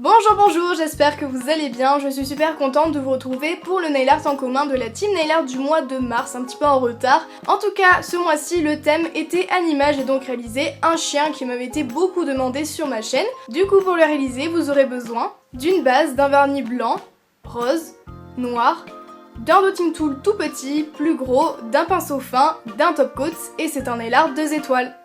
Bonjour, j'espère que vous allez bien, je suis super contente de vous retrouver pour le nail art en commun de la team nail art du mois de mars, un petit peu en retard. En tout cas, ce mois-ci, le thème était animal, j'ai donc réalisé un chien qui m'avait été beaucoup demandé sur ma chaîne. Du coup, pour le réaliser, vous aurez besoin d'une base, d'un vernis blanc, rose, noir, d'un dotting tool tout petit, plus gros, d'un pinceau fin, d'un top coat, et c'est un nail art 2 étoiles.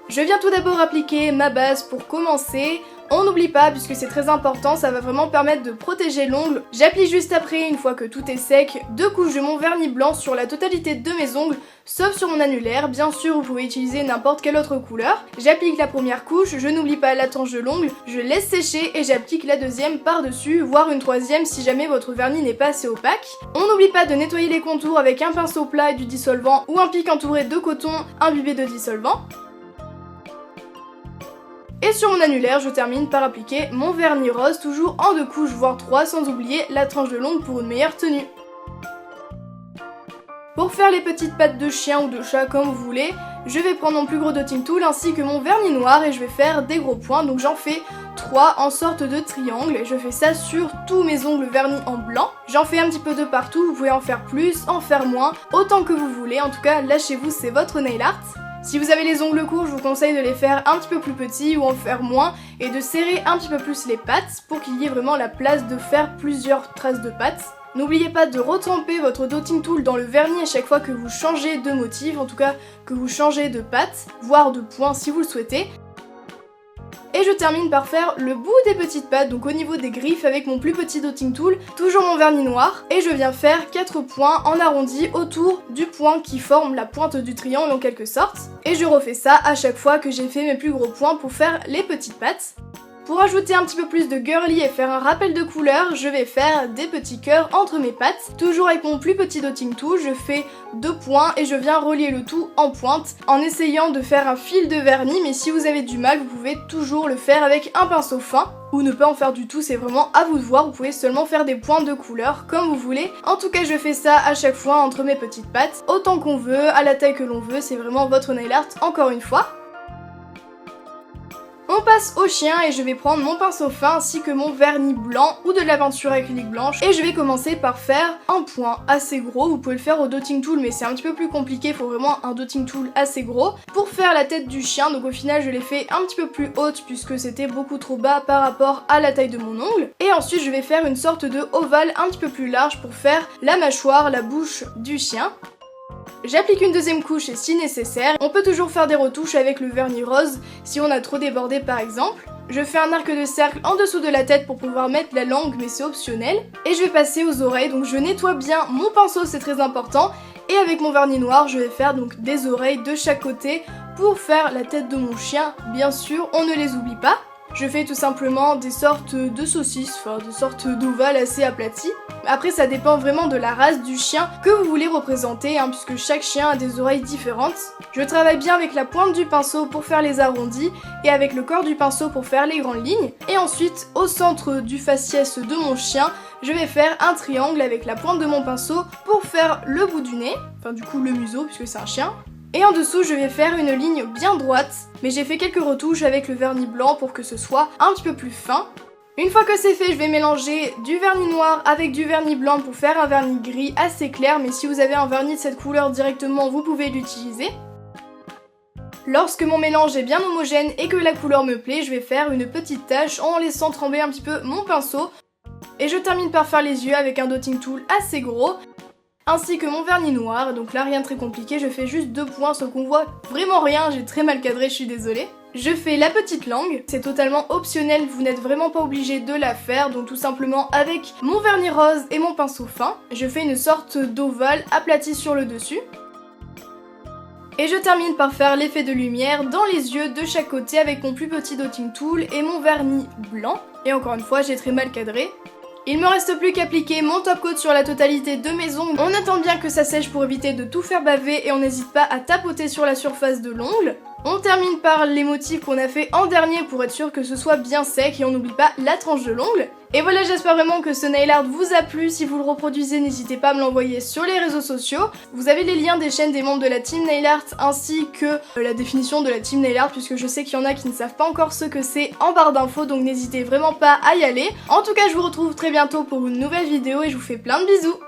Je viens tout d'abord appliquer ma base pour commencer. On n'oublie pas, puisque c'est très important, ça va vraiment permettre de protéger l'ongle. J'applique juste après, une fois que tout est sec, 2 couches de mon vernis blanc sur la totalité de mes ongles, sauf sur mon annulaire. Bien sûr, vous pouvez utiliser n'importe quelle autre couleur. J'applique la première couche, je n'oublie pas la tranche de l'ongle, je laisse sécher et j'applique la deuxième par-dessus, voire une troisième si jamais votre vernis n'est pas assez opaque. On n'oublie pas de nettoyer les contours avec un pinceau plat et du dissolvant ou un pic entouré de coton imbibé de dissolvant. Et sur mon annulaire, je termine par appliquer mon vernis rose, toujours en 2 couches, voire 3, sans oublier la tranche de l'ongle pour une meilleure tenue. Pour faire les petites pattes de chien ou de chat comme vous voulez, je vais prendre mon plus gros dotting tool ainsi que mon vernis noir et je vais faire des gros points, donc j'en fais 3 en sorte de triangle et je fais ça sur tous mes ongles vernis en blanc. J'en fais un petit peu de partout, vous pouvez en faire plus, en faire moins, autant que vous voulez, en tout cas lâchez-vous, c'est votre nail art. Si vous avez les ongles courts, je vous conseille de les faire un petit peu plus petits ou en faire moins et de serrer un petit peu plus les pattes pour qu'il y ait vraiment la place de faire plusieurs traces de pattes. N'oubliez pas de retremper votre dotting tool dans le vernis à chaque fois que vous changez de motif, en tout cas que vous changez de pattes, voire de point si vous le souhaitez. Et je termine par faire le bout des petites pattes, donc au niveau des griffes avec mon plus petit dotting tool, toujours mon vernis noir, et je viens faire 4 points en arrondi autour du point qui forme la pointe du triangle en quelque sorte. Et je refais ça à chaque fois que j'ai fait mes plus gros points pour faire les petites pattes. Pour ajouter un petit peu plus de girly et faire un rappel de couleur, je vais faire des petits cœurs entre mes pattes. Toujours avec mon plus petit dotting tool, je fais 2 points et je viens relier le tout en pointe en essayant de faire un fil de vernis, mais si vous avez du mal, vous pouvez toujours le faire avec un pinceau fin ou ne pas en faire du tout, c'est vraiment à vous de voir, vous pouvez seulement faire des points de couleur comme vous voulez. En tout cas, je fais ça à chaque fois entre mes petites pattes, autant qu'on veut, à la taille que l'on veut, c'est vraiment votre nail art encore une fois. On passe au chien et je vais prendre mon pinceau fin ainsi que mon vernis blanc ou de la peinture acrylique blanche et je vais commencer par faire un point assez gros. Vous pouvez le faire au dotting tool mais c'est un petit peu plus compliqué, il faut vraiment un dotting tool assez gros pour faire la tête du chien. Donc au final je l'ai fait un petit peu plus haute puisque c'était beaucoup trop bas par rapport à la taille de mon ongle. Et ensuite je vais faire une sorte de ovale un petit peu plus large pour faire la mâchoire, la bouche du chien. J'applique une deuxième couche si nécessaire. On peut toujours faire des retouches avec le vernis rose si on a trop débordé par exemple. Je fais un arc de cercle en dessous de la tête pour pouvoir mettre la langue mais c'est optionnel. Et je vais passer aux oreilles, donc je nettoie bien mon pinceau, c'est très important. Et avec mon vernis noir, je vais faire donc des oreilles de chaque côté pour faire la tête de mon chien. Bien sûr, on ne les oublie pas. Je fais tout simplement des sortes de saucisses, enfin des sortes d'ovales assez aplatis. Après ça dépend vraiment de la race du chien que vous voulez représenter, puisque chaque chien a des oreilles différentes. Je travaille bien avec la pointe du pinceau pour faire les arrondis et avec le corps du pinceau pour faire les grandes lignes. Et ensuite, au centre du faciès de mon chien, je vais faire un triangle avec la pointe de mon pinceau pour faire le bout du nez, enfin du coup le museau puisque c'est un chien. Et en dessous, je vais faire une ligne bien droite, mais j'ai fait quelques retouches avec le vernis blanc pour que ce soit un petit peu plus fin. Une fois que c'est fait, je vais mélanger du vernis noir avec du vernis blanc pour faire un vernis gris assez clair, mais si vous avez un vernis de cette couleur directement, vous pouvez l'utiliser. Lorsque mon mélange est bien homogène et que la couleur me plaît, je vais faire une petite tache en laissant trembler un petit peu mon pinceau. Et je termine par faire les yeux avec un dotting tool assez gros, ainsi que mon vernis noir. Donc là rien de très compliqué, je fais juste 2 points sans qu'on voit vraiment rien, j'ai très mal cadré, je suis désolée. Je fais la petite langue, c'est totalement optionnel, vous n'êtes vraiment pas obligé de la faire, donc tout simplement avec mon vernis rose et mon pinceau fin, je fais une sorte d'ovale aplati sur le dessus. Et je termine par faire l'effet de lumière dans les yeux de chaque côté avec mon plus petit dotting tool et mon vernis blanc. Et encore une fois, j'ai très mal cadré. Il me reste plus qu'appliquer mon top coat sur la totalité de mes ongles. On attend bien que ça sèche pour éviter de tout faire baver et on n'hésite pas à tapoter sur la surface de l'ongle. On termine par les motifs qu'on a fait en dernier pour être sûr que ce soit bien sec et on n'oublie pas la tranche de l'ongle. Et voilà, j'espère vraiment que ce nail art vous a plu. Si vous le reproduisez, n'hésitez pas à me l'envoyer sur les réseaux sociaux. Vous avez les liens des chaînes des membres de la team nail art ainsi que la définition de la team nail art, puisque je sais qu'il y en a qui ne savent pas encore ce que c'est en barre d'infos, donc n'hésitez vraiment pas à y aller. En tout cas, je vous retrouve très bientôt pour une nouvelle vidéo et je vous fais plein de bisous.